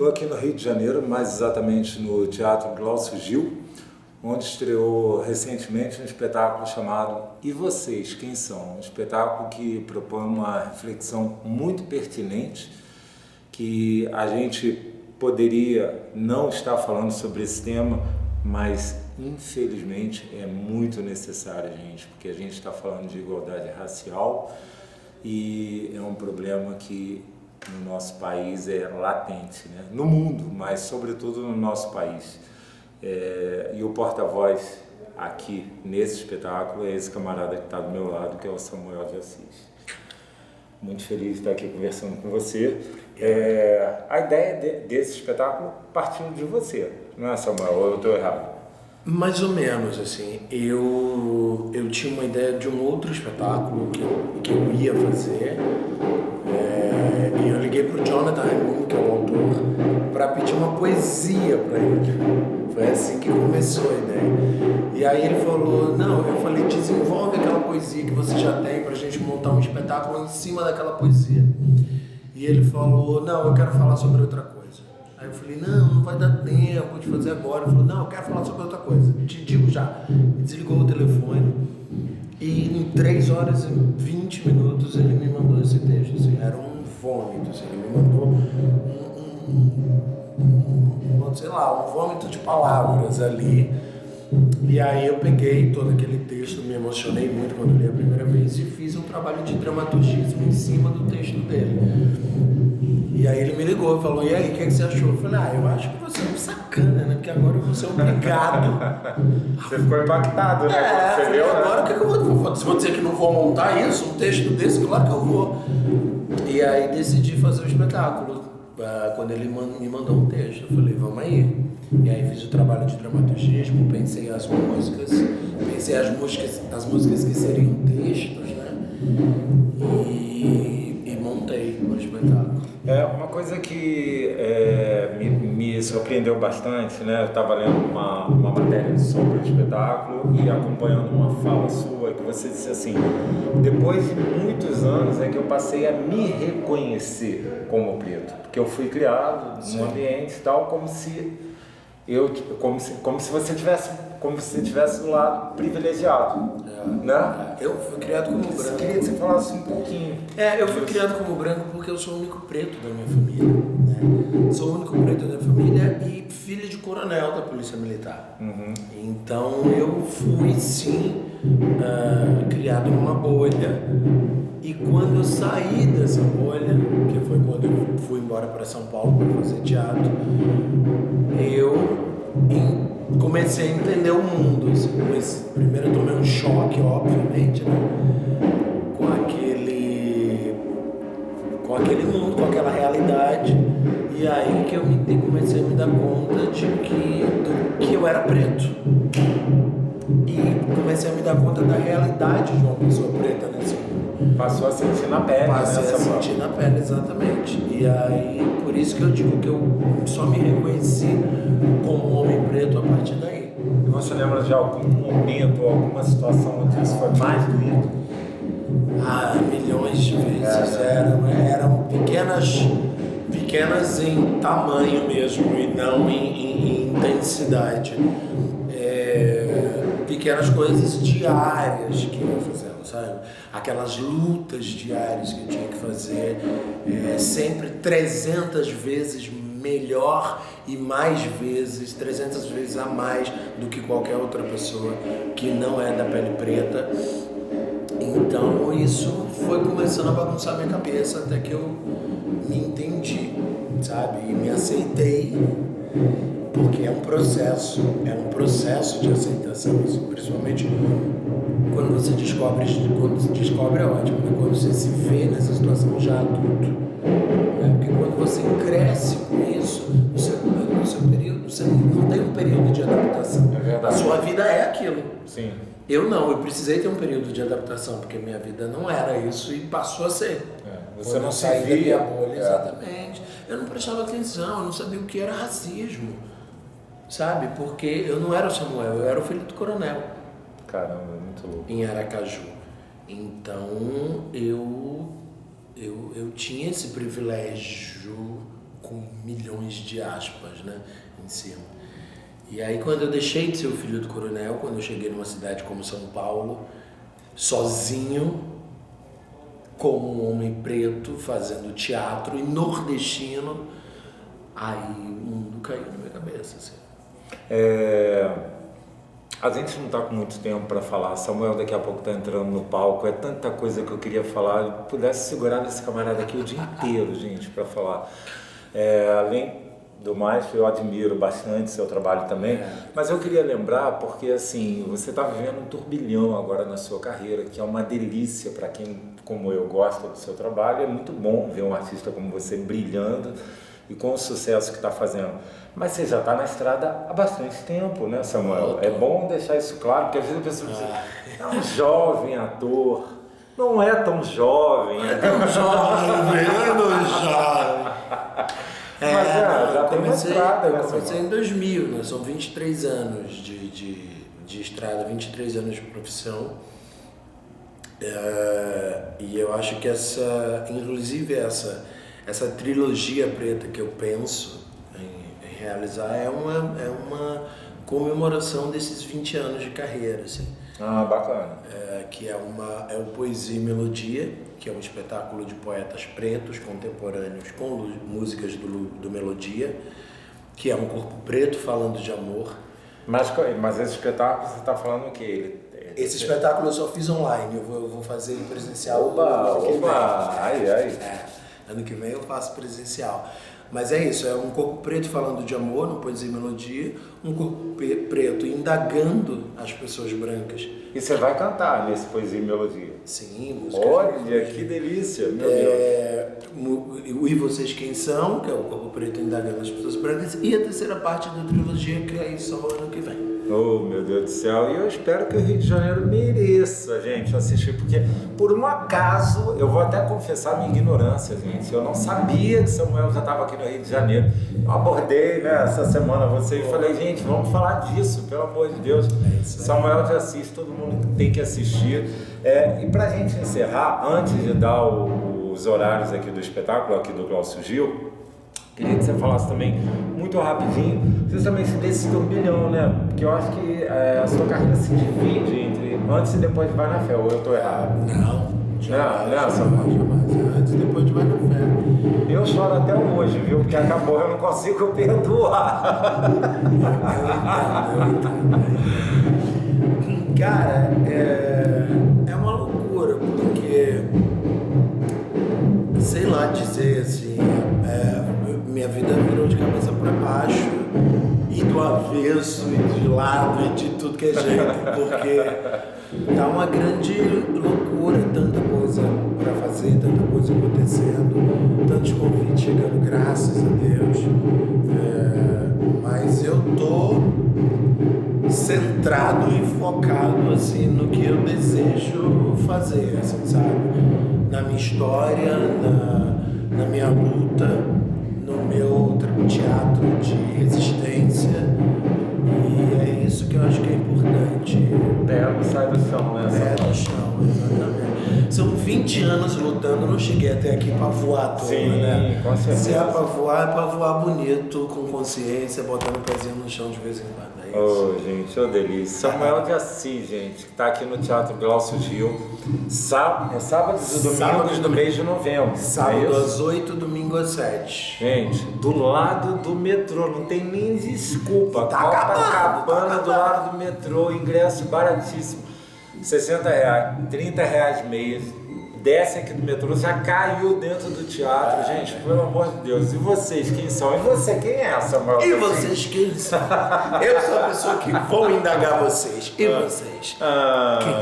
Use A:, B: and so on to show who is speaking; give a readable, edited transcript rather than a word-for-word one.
A: Estou aqui no Rio de Janeiro, mais exatamente no Teatro Glaucio Gil, onde estreou recentemente um espetáculo chamado E Vocês, Quem São? Um espetáculo que propõe uma reflexão muito pertinente, que a gente poderia não estar falando sobre esse tema, mas infelizmente é muito necessário, gente, porque a gente está falando de igualdade racial e é um problema que no nosso país é latente, né? No mundo, mas sobretudo no nosso país. E o porta-voz aqui nesse espetáculo é esse camarada que está do meu lado, que é o Samuel de Assis. Muito feliz de estar aqui conversando com você. A ideia desse espetáculo partiu de você, não é, Samuel? Ou eu estou errado?
B: Mais ou menos, assim. Eu tinha uma ideia de um outro espetáculo que eu ia fazer. E eu liguei pro Jonathan Raimundo, que é o autor, para pedir uma poesia para ele. Foi assim que começou a ideia. E aí ele falou, não, eu falei, desenvolve aquela poesia que você já tem pra gente montar um espetáculo em cima daquela poesia. E ele falou, não, eu quero falar sobre outra coisa. Aí eu falei, não vai dar tempo de fazer agora. Ele falou, não, eu quero falar sobre outra coisa, te digo já. Ele desligou o telefone e em 3 horas e 20 minutos ele me mandou esse texto, assim, era um vômito, assim, ele me mandou sei lá, um vômito de palavras ali. E aí eu peguei todo aquele texto, me emocionei muito quando li a primeira vez e fiz um trabalho de dramaturgismo em cima do texto dele. E aí ele me ligou e falou, e aí, o que você achou? Eu falei, eu acho que você é um sacana, né? Porque agora eu vou ser obrigado.
A: Você ficou impactado, né? Você viu,
B: agora o que eu vou? Se vou dizer que não vou montar isso, um texto desse, claro que eu vou. E aí decidi fazer o espetáculo. Quando ele me mandou um texto, eu falei, vamos aí. E aí fiz o trabalho de dramaturgismo, pensei as músicas que seriam textos, né? E montei o espetáculo.
A: Uma coisa que me surpreendeu bastante, né? Eu estava lendo uma matéria sobre o espetáculo e acompanhando uma fala sua, que você disse assim, depois de muitos anos é que eu passei a me reconhecer como preto, porque eu fui criado num ambiente tal como se você tivesse do lado privilegiado, né?
B: Eu fui criado como branco.
A: Eu queria que você falasse um pouquinho.
B: Eu fui criado como branco porque eu sou o único preto da minha família, né? Sou o único preto da minha família e filho de coronel da Polícia Militar.
A: Uhum.
B: Então eu fui sim criado numa bolha. E quando eu saí dessa bolha, que foi quando eu fui embora para São Paulo para fazer teatro, eu comecei a entender o mundo. Assim, primeiro eu tomei um choque, obviamente, né? Com aquele mundo, com aquela realidade. E aí que eu comecei a me dar conta de que eu era preto. E comecei a me dar conta da realidade de uma pessoa preta nesse mundo.
A: Passou a sentir na pele.
B: Passei a sentir na pele, exatamente. E aí, por isso que eu digo que eu só me reconheci como um homem preto a partir daí.
A: E você lembra de algum momento, alguma situação onde isso foi mais doído?
B: Milhões de vezes. Eram pequenas em tamanho mesmo e não em intensidade. Pequenas coisas diárias que eu ia fazendo, sabe? Aquelas lutas diárias que eu tinha que fazer, sempre 300 vezes melhor e mais vezes, 300 vezes a mais do que qualquer outra pessoa que não é da pele preta. Então isso foi começando a bagunçar minha cabeça até que eu me entendi, sabe? E me aceitei. Porque é um processo de aceitação, isso, principalmente quando você descobre é ótimo, né? Quando você se vê nessa situação já adulto, né? Porque quando você cresce com isso, no seu período, você não tem um período de adaptação.
A: É verdade.
B: A sua vida é aquilo.
A: Sim.
B: Eu precisaei ter um período de adaptação, porque minha vida não era isso e passou a ser.
A: Você não
B: saí da minha bolha,
A: exatamente.
B: Eu não prestava atenção, eu não sabia o que era racismo. Sabe? Porque eu não era o Samuel, eu era o filho do coronel.
A: Caramba, muito louco.
B: Em Aracaju. Então, eu tinha esse privilégio com milhões de aspas, né, em cima. E aí quando eu deixei de ser o filho do coronel, quando eu cheguei numa cidade como São Paulo, sozinho, como um homem preto, fazendo teatro e nordestino, aí o mundo caiu na minha cabeça, assim.
A: A gente não está com muito tempo para falar. Samuel daqui a pouco está entrando no palco. É tanta coisa que eu queria falar. Eu pudesse segurar esse camarada aqui o dia inteiro, gente, para falar. Além do mais, eu admiro bastante seu trabalho também. Mas eu queria lembrar, porque assim, você está vivendo um turbilhão agora na sua carreira, que é uma delícia para quem, como eu, gosta do seu trabalho. É muito bom ver um artista como você brilhando e com o sucesso que está fazendo. Mas você já está na estrada há bastante tempo, né, Samuel? É bom deixar isso claro, porque às vezes a pessoa diz, é um jovem ator. Não é tão jovem.
B: É tão jovem, jovem.
A: Mas já tem uma estrada, né?
B: Eu comecei em 2000, né? São 23 anos de estrada, 23 anos de profissão. E eu acho que inclusive essa trilogia preta que eu penso em realizar é uma comemoração desses 20 anos de carreira, assim.
A: Ah, bacana.
B: Que é o Poesia e Melodia, que é um espetáculo de poetas pretos contemporâneos com músicas do Melodia, que é um corpo preto falando de amor.
A: Mas esse espetáculo, você está falando o quê?
B: Esse espetáculo eu só fiz online, eu vou fazer ele presencial.
A: Opa! Ai.
B: Ano que vem eu faço presencial. Mas é isso, é um corpo preto falando de amor, no Poesia e Melodia, um corpo preto indagando as pessoas brancas.
A: E você vai cantar nesse Poesia e Melodia?
B: Sim, música.
A: Olha, que delícia, meu Deus.
B: E Vocês Quem São, que é o corpo preto indagando as pessoas brancas, e a terceira parte da trilogia, que é só ano que vem.
A: Oh, meu Deus do céu, e eu espero que o Rio de Janeiro mereça, gente, assistir, porque por um acaso, eu vou até confessar minha ignorância, gente, eu não sabia que Samuel já estava aqui no Rio de Janeiro. Eu abordei, né, essa semana você e falei, gente, vamos falar disso, pelo amor de Deus. Samuel já assiste, todo mundo tem que assistir. E pra gente encerrar, antes de dar os horários aqui do espetáculo, aqui do Glaucio Gil, queria que você falasse também, muito rapidinho, justamente desse turbilhão, né? Porque eu acho que a sua carreira se divide entre antes e depois de Vai na Fé, ou eu estou errado?
B: Jamais. Antes e depois de Vai na Fé.
A: Eu choro até hoje, viu? Porque acabou, eu não consigo perdoar.
B: Eu entendo. Cara, é uma loucura, porque, sei lá dizer assim, minha vida virou de cabeça para baixo e do avesso e de lado e de tudo que é jeito, porque tá uma grande loucura, tanta coisa para fazer, tanta coisa acontecendo, tantos convites chegando, graças a Deus. Mas eu tô centrado e focado assim no que eu desejo fazer, assim, sabe? Na minha história, na minha luta, no meu teatro de resistência, e é isso que eu acho que é importante.
A: Não sai do chão, né?
B: Pé no chão, exatamente. São 20 anos lutando, eu não cheguei até aqui pra voar à toa, né?
A: Com certeza.
B: Se é pra voar bonito, com consciência, botando o pezinho no chão de vez em quando.
A: Oh, gente, oh delícia. Samuel de Assis, gente, que está aqui no Teatro Glaucio Gil. Sábados e domingos do mês de novembro.
B: Sábado às 8, domingo às 7.
A: Gente, do lado do metrô, não tem nem desculpa.
B: Tá acabando,
A: do lado do metrô, ingresso baratíssimo. R$60, R$30 mês. Desce aqui do metrô, já caiu dentro do teatro, gente, pelo amor de Deus. E vocês, quem são? E você, quem é, Samuel?
B: E vocês, quem são? Eu sou a pessoa que vou indagar vocês. E vocês? Quem